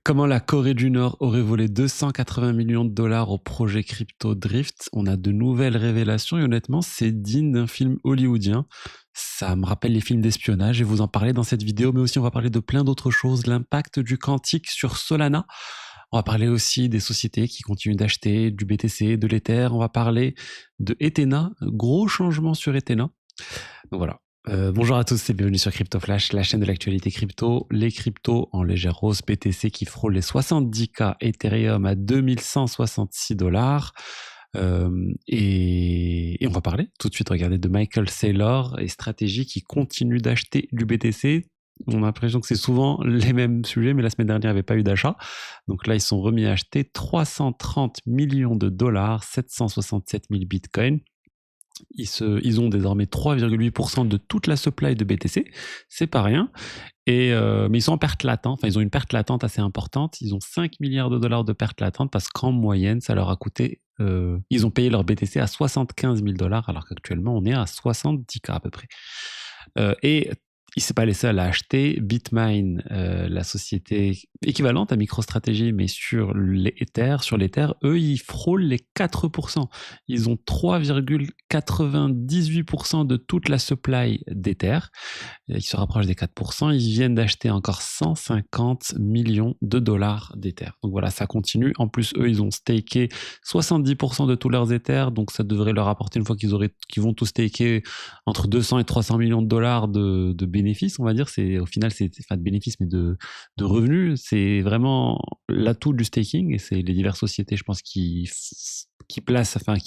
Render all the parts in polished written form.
Comment la Corée du Nord aurait volé 280 millions de dollars au projet Crypto Drift. On a de nouvelles révélations et honnêtement, c'est digne d'un film hollywoodien. Ça me rappelle les films d'espionnage et vous en parler dans cette vidéo, mais aussi on va parler de plein d'autres choses, l'impact du quantique sur Solana. On va parler aussi des sociétés qui continuent d'acheter du BTC, de l'Ether. On va parler de Ethena, gros changement sur Ethena. Donc voilà. Bonjour à tous et bienvenue sur Crypto Flash, la chaîne de l'actualité crypto. Les cryptos en légère hausse, BTC qui frôle les 70K, Ethereum à 2166 dollars. Et on va parler tout de suite, regardez, de Michael Saylor et Stratégie qui continue d'acheter du BTC. On a l'impression que c'est souvent les mêmes sujets, mais la semaine dernière, il n'y avait pas eu d'achat. Donc là, ils sont remis à acheter 330 millions de dollars, 767 000 bitcoins. Ils ont désormais 3,8% de toute la supply de BTC, c'est pas rien. Mais ils sont en perte latente, enfin ils ont une perte latente assez importante, ils ont 5 milliards de dollars de perte latente parce qu'en moyenne ça leur a coûté, ils ont payé leur BTC à 75 000 dollars alors qu'actuellement on est à 70K à peu près. Et il ne s'est pas les seuls à acheter. Bitmain, la société équivalente à MicroStrategy, mais sur l'Ether, eux, ils frôlent les 4%. Ils ont 3,98% de toute la supply d'Ether. Ils se rapprochent des 4%. Ils viennent d'acheter encore 150 millions de dollars d'Ether. Donc voilà, ça continue. En plus, eux, ils ont staké 70% de tous leurs Ethers. Donc ça devrait leur apporter, une fois qu'ils vont tout staker, entre 200 et 300 millions de dollars de bénéfices, on va dire. Au final, c'est pas de bénéfices, mais de revenus. C'est vraiment l'atout du staking et c'est les diverses sociétés, je pense, qui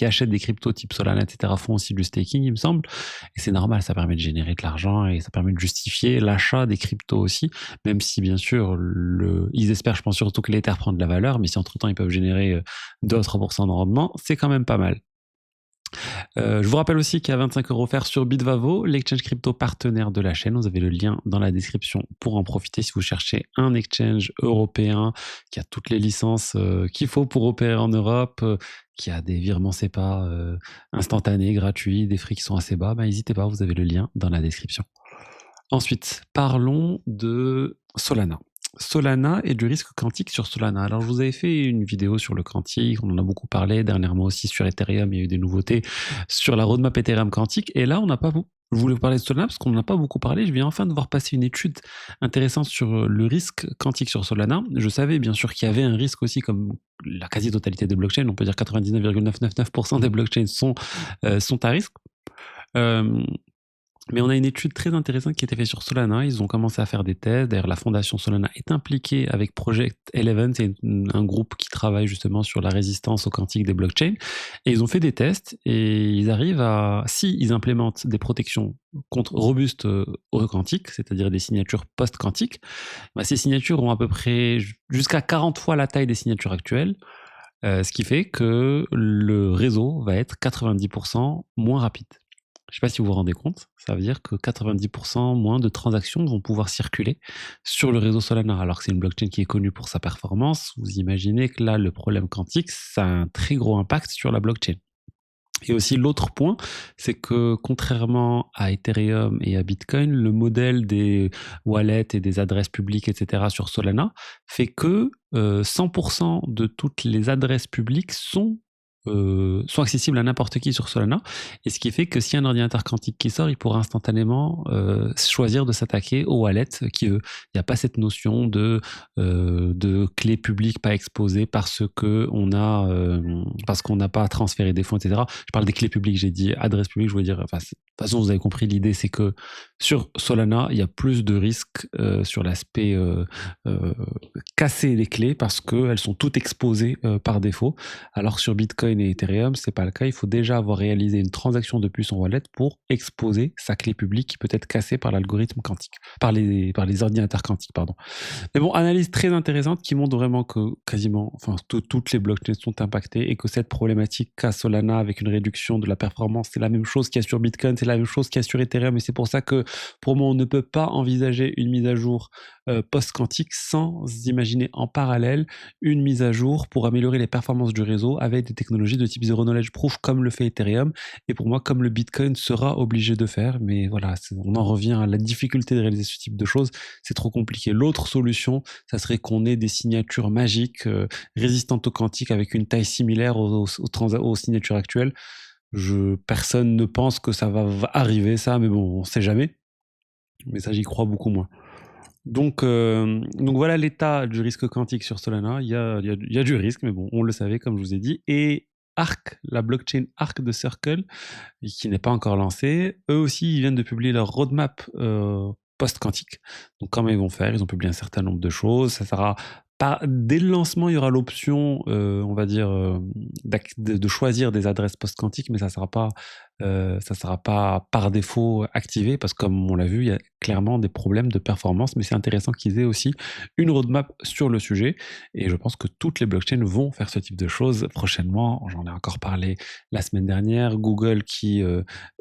achètent des cryptos type Solana, etc., font aussi du staking, il me semble. Et c'est normal, ça permet de générer de l'argent et ça permet de justifier l'achat des cryptos aussi, même si bien sûr, ils espèrent, je pense surtout que l'Ether prend de la valeur, mais si entre-temps ils peuvent générer 2 à 3% de rendement, c'est quand même pas mal. Je vous rappelle aussi qu'il y a 25 € offerts sur Bitvavo, l'exchange crypto partenaire de la chaîne. Vous avez le lien dans la description pour en profiter si vous cherchez un exchange européen qui a toutes les licences qu'il faut pour opérer en Europe, qui a des virements SEPA instantanés, gratuits, des frais qui sont assez bas. N'hésitez pas, vous avez le lien dans la description. Ensuite, parlons de Solana. Solana et du risque quantique sur Solana. Alors, je vous avais fait une vidéo sur le quantique, on en a beaucoup parlé dernièrement aussi sur Ethereum, il y a eu des nouveautés sur la roadmap Ethereum quantique, et là, je voulais vous parler de Solana parce qu'on n'en a pas beaucoup parlé. Je viens enfin de voir passer une étude intéressante sur le risque quantique sur Solana. Je savais bien sûr qu'il y avait un risque aussi, comme la quasi-totalité des blockchains, on peut dire 99,999% des blockchains sont à risque. Mais on a une étude très intéressante qui a été faite sur Solana. Ils ont commencé à faire des tests. D'ailleurs, la fondation Solana est impliquée avec Project Eleven, c'est un groupe qui travaille justement sur la résistance au quantique des blockchains. Et ils ont fait des tests et ils arrivent ils implémentent des protections robustes au quantique, c'est-à-dire des signatures post-quantiques, ces signatures ont à peu près jusqu'à 40 fois la taille des signatures actuelles. Ce qui fait que le réseau va être 90% moins rapide. Je ne sais pas si vous vous rendez compte, ça veut dire que 90% moins de transactions vont pouvoir circuler sur le réseau Solana, alors que c'est une blockchain qui est connue pour sa performance. Vous imaginez que là, le problème quantique, ça a un très gros impact sur la blockchain. Et aussi l'autre point, c'est que contrairement à Ethereum et à Bitcoin, le modèle des wallets et des adresses publiques, etc., sur Solana fait que 100% de toutes les adresses publiques sont accessibles à n'importe qui sur Solana, et ce qui fait que si un ordinateur quantique qui sort, il pourra instantanément choisir de s'attaquer au wallet qui veut. Il n'y a pas cette notion de clé publique pas exposée parce qu'on n'a pas transféré des fonds, etc. Je parle des clés publiques, j'ai dit adresse publique, je veux dire, de toute façon vous avez compris, l'idée c'est que sur Solana, il y a plus de risques sur l'aspect casser les clés parce qu'elles sont toutes exposées par défaut, alors sur Bitcoin et Ethereum, c'est pas le cas. Il faut déjà avoir réalisé une transaction depuis son wallet pour exposer sa clé publique qui peut être cassée par l'algorithme quantique, par les ordinateurs quantiques, pardon. Mais bon, analyse très intéressante qui montre vraiment que toutes les blockchains sont impactées et que cette problématique qu'a Solana avec une réduction de la performance, c'est la même chose qu'il y a sur Bitcoin, c'est la même chose qu'il y a sur Ethereum, et c'est pour ça que pour moi, on ne peut pas envisager une mise à jour post-quantique sans imaginer en parallèle une mise à jour pour améliorer les performances du réseau avec des technologies technologie de type Zero Knowledge Proof comme le fait Ethereum, et pour moi, comme le Bitcoin sera obligé de faire. Mais voilà, on en revient à la difficulté de réaliser ce type de choses, c'est trop compliqué. L'autre solution, ça serait qu'on ait des signatures magiques, résistantes au quantique, avec une taille similaire aux signatures actuelles. Personne ne pense que ça va arriver, ça, mais bon, on sait jamais. Mais ça, j'y crois beaucoup moins. Donc voilà l'état du risque quantique sur Solana. Il y a du risque, mais bon, on le savait, comme je vous ai dit. Et Arc, la blockchain Arc de Circle, qui n'est pas encore lancée, eux aussi, ils viennent de publier leur roadmap post-quantique. Donc comment ils vont faire? Ils ont publié un certain nombre de choses. Ça sera dès le lancement, il y aura l'option, on va dire, de choisir des adresses post-quantiques, mais ça sera pas par défaut activé, parce que comme on l'a vu, il y a clairement des problèmes de performance, mais c'est intéressant qu'ils aient aussi une roadmap sur le sujet, et je pense que toutes les blockchains vont faire ce type de choses prochainement. J'en ai encore parlé la semaine dernière. Google qui,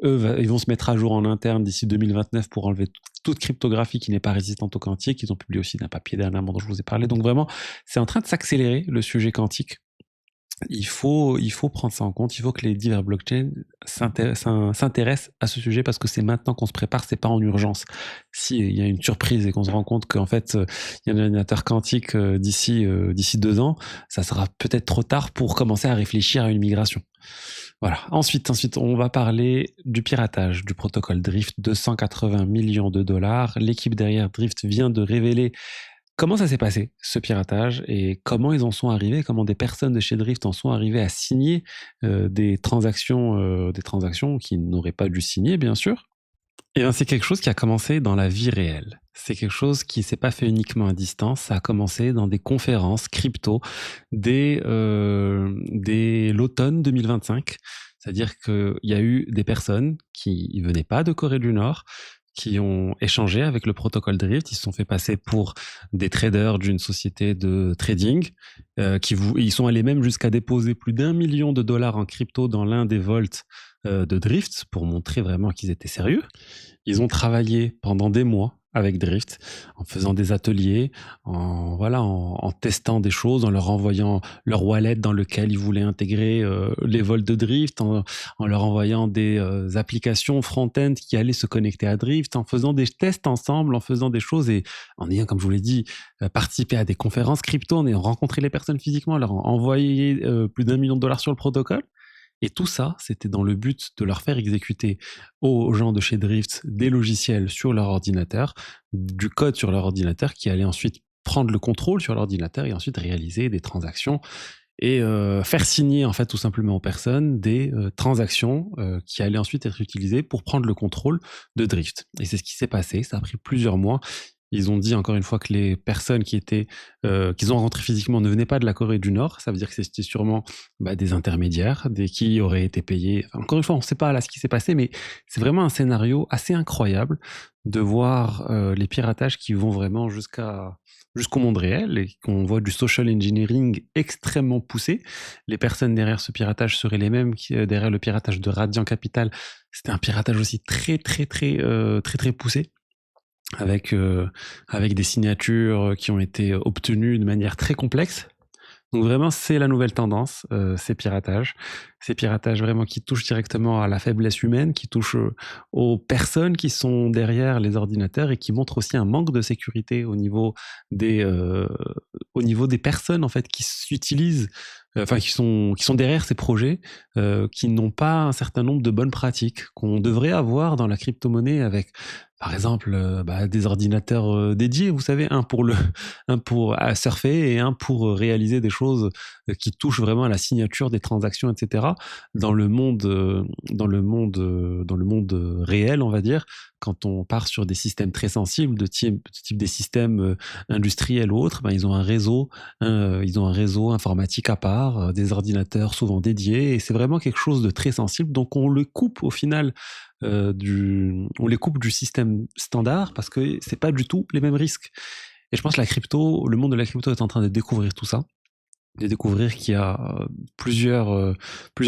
ils vont se mettre à jour en interne d'ici 2029 pour enlever toute cryptographie qui n'est pas résistante au quantique. Ils ont publié aussi d'un papier dernièrement dont je vous ai parlé. Donc vraiment, c'est en train de s'accélérer, le sujet quantique. Il faut prendre ça en compte. Il faut que les divers blockchains s'intéressent à ce sujet, parce que c'est maintenant qu'on se prépare, c'est pas en urgence. S'il y a une surprise et qu'on se rend compte qu'en fait, il y a un ordinateur quantique d'ici 2 ans, ça sera peut-être trop tard pour commencer à réfléchir à une migration. Voilà. Ensuite, on va parler du piratage du protocole Drift, 280 millions de dollars. L'équipe derrière Drift vient de révéler comment ça s'est passé, ce piratage, et comment ils en sont arrivés, comment des personnes de chez Drift en sont arrivées à signer des transactions qu'ils n'auraient pas dû signer, bien sûr. Et bien, c'est quelque chose qui a commencé dans la vie réelle. C'est quelque chose qui s'est pas fait uniquement à distance. Ça a commencé dans des conférences crypto dès l'automne 2025. C'est-à-dire qu'il y a eu des personnes qui ne venaient pas de Corée du Nord, qui ont échangé avec le protocole Drift. Ils se sont fait passer pour des traders d'une société de trading. Ils sont allés même jusqu'à déposer plus d'1 million de dollars en crypto dans l'un des vaults de Drift, pour montrer vraiment qu'ils étaient sérieux. Ils ont travaillé pendant des mois avec Drift, en faisant des ateliers, en testant des choses, en leur envoyant leur wallet dans lequel ils voulaient intégrer les vols de Drift, en leur envoyant des applications front-end qui allaient se connecter à Drift, en faisant des tests ensemble, en faisant des choses, et en ayant, comme je vous l'ai dit, participé à des conférences crypto, en ayant rencontré les personnes physiquement, leur envoyé plus d'1 million de dollars sur le protocole. Et tout ça, c'était dans le but de leur faire exécuter aux gens de chez Drift des logiciels sur leur ordinateur, du code sur leur ordinateur, qui allait ensuite prendre le contrôle sur l'ordinateur et ensuite réaliser des transactions et faire signer, en fait, tout simplement aux personnes des transactions qui allaient ensuite être utilisées pour prendre le contrôle de Drift. Et c'est ce qui s'est passé. Ça a pris plusieurs mois. Ils ont dit encore une fois que les personnes qu'ils ont rencontrées physiquement ne venaient pas de la Corée du Nord. Ça veut dire que c'était sûrement des intermédiaires, qui auraient été payés. Enfin, encore une fois, on ne sait pas là ce qui s'est passé, mais c'est vraiment un scénario assez incroyable de voir les piratages qui vont vraiment jusqu'au monde réel, et qu'on voit du social engineering extrêmement poussé. Les personnes derrière ce piratage seraient les mêmes derrière le piratage de Radiant Capital. C'était un piratage aussi très très poussé, avec des signatures qui ont été obtenues de manière très complexe. Donc vraiment, c'est la nouvelle tendance, ces piratages. Ces piratages vraiment qui touchent directement à la faiblesse humaine, qui touchent aux personnes qui sont derrière les ordinateurs, et qui montrent aussi un manque de sécurité au niveau des personnes, en fait, qui s'utilisent, qui sont derrière ces projets, qui n'ont pas un certain nombre de bonnes pratiques qu'on devrait avoir dans la crypto-monnaie, avec, par exemple, des ordinateurs dédiés, vous savez, un pour surfer et un pour réaliser des choses qui touchent vraiment à la signature des transactions, etc. Dans le monde réel, on va dire, quand on part sur des systèmes très sensibles, de type des systèmes industriels ou autres, ils ont un réseau informatique à part, des ordinateurs souvent dédiés, et c'est vraiment quelque chose de très sensible. Donc on le coupe au final on les coupe du système standard, parce que c'est pas du tout les mêmes risques. Et je pense que le monde de la crypto est en train de découvrir tout ça, de découvrir qu'il y a plusieurs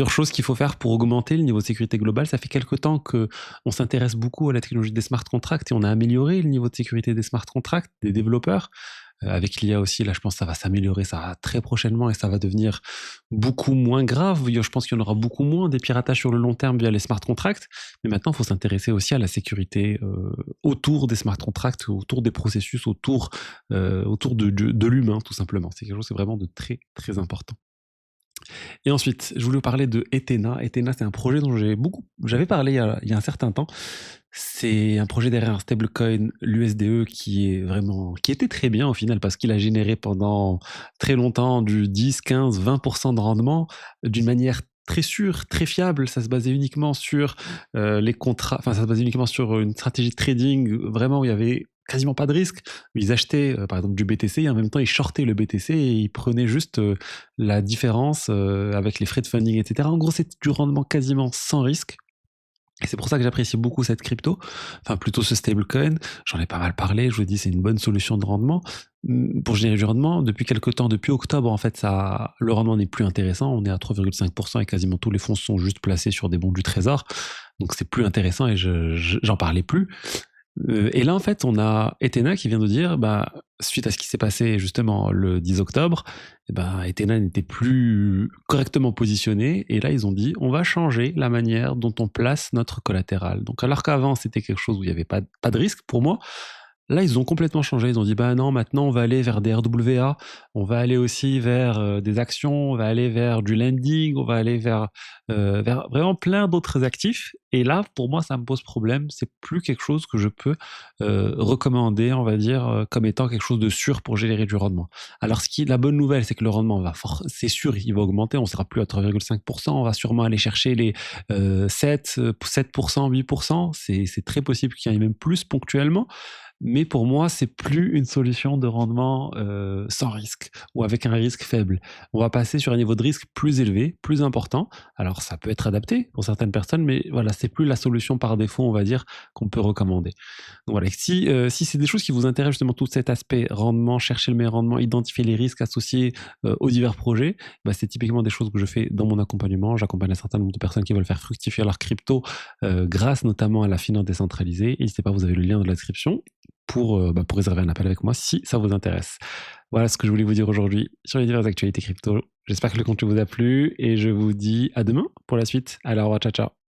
choses qu'il faut faire pour augmenter le niveau de sécurité globale. Ça fait quelque temps qu'on s'intéresse beaucoup à la technologie des smart contracts, et on a amélioré le niveau de sécurité des smart contracts, des développeurs. Avec l'IA aussi, là, je pense que ça va s'améliorer, ça va très prochainement et ça va devenir beaucoup moins grave. Je pense qu'il y en aura beaucoup moins des piratages sur le long terme via les smart contracts. Mais maintenant, il faut s'intéresser aussi à la sécurité autour des smart contracts, autour des processus, autour de l'humain, tout simplement. C'est quelque chose, c'est vraiment de très, très important. Et ensuite, je voulais vous parler de Ethena. Ethena, c'est un projet dont j'avais parlé il y a un certain temps. C'est un projet derrière un stablecoin, l'USDE, qui était très bien au final parce qu'il a généré pendant très longtemps du 10, 15, 20% de rendement d'une manière très sûre, très fiable. Ça se basait uniquement sur les contrats, enfin ça se basait uniquement sur une stratégie de trading vraiment où il y avait quasiment pas de risque. Ils achetaient par exemple du BTC et en même temps ils shortaient le BTC et ils prenaient juste la différence avec les frais de funding, etc. En gros, c'est du rendement quasiment sans risque. Et c'est pour ça que j'apprécie beaucoup cette crypto, enfin plutôt ce stablecoin. J'en ai pas mal parlé, je vous dis c'est une bonne solution de rendement. Pour générer du rendement, depuis quelques temps, depuis octobre en fait, le rendement n'est plus intéressant. On est à 3,5% et quasiment tous les fonds sont juste placés sur des bons du trésor. Donc c'est plus intéressant et j'en parlais plus. Et là, en fait, on a Ethena qui vient de dire, suite à ce qui s'est passé justement le 10 octobre, Ethena n'était plus correctement positionné. Et là, ils ont dit, on va changer la manière dont on place notre collatéral. Donc, alors qu'avant, c'était quelque chose où il n'y avait pas de risque pour moi, là, ils ont complètement changé. Ils ont dit, non, maintenant, on va aller vers des RWA, on va aller aussi vers des actions, on va aller vers du lending, on va aller vers vraiment plein d'autres actifs. Et là, pour moi, ça me pose problème. C'est plus quelque chose que je peux recommander, on va dire, comme étant quelque chose de sûr pour générer du rendement. Alors, la bonne nouvelle, c'est que le rendement c'est sûr, il va augmenter. On sera plus à 3,5%. On va sûrement aller chercher les 7%, 8%. C'est très possible qu'il y en ait même plus ponctuellement. Mais pour moi, c'est plus une solution de rendement sans risque ou avec un risque faible. On va passer sur un niveau de risque plus élevé, plus important. Alors, ça peut être adapté pour certaines personnes, mais voilà, c'est plus la solution par défaut, on va dire, qu'on peut recommander. Donc voilà, si c'est des choses qui vous intéressent, justement, tout cet aspect rendement, chercher le meilleur rendement, identifier les risques associés aux divers projets, c'est typiquement des choses que je fais dans mon accompagnement. J'accompagne un certain nombre de personnes qui veulent faire fructifier leur crypto grâce notamment à la finance décentralisée. N'hésitez pas, vous avez le lien dans la description pour réserver un appel avec moi si ça vous intéresse. Voilà ce que je voulais vous dire aujourd'hui sur les diverses actualités crypto. J'espère que le contenu vous a plu et je vous dis à demain pour la suite. Alors, au revoir, ciao, ciao.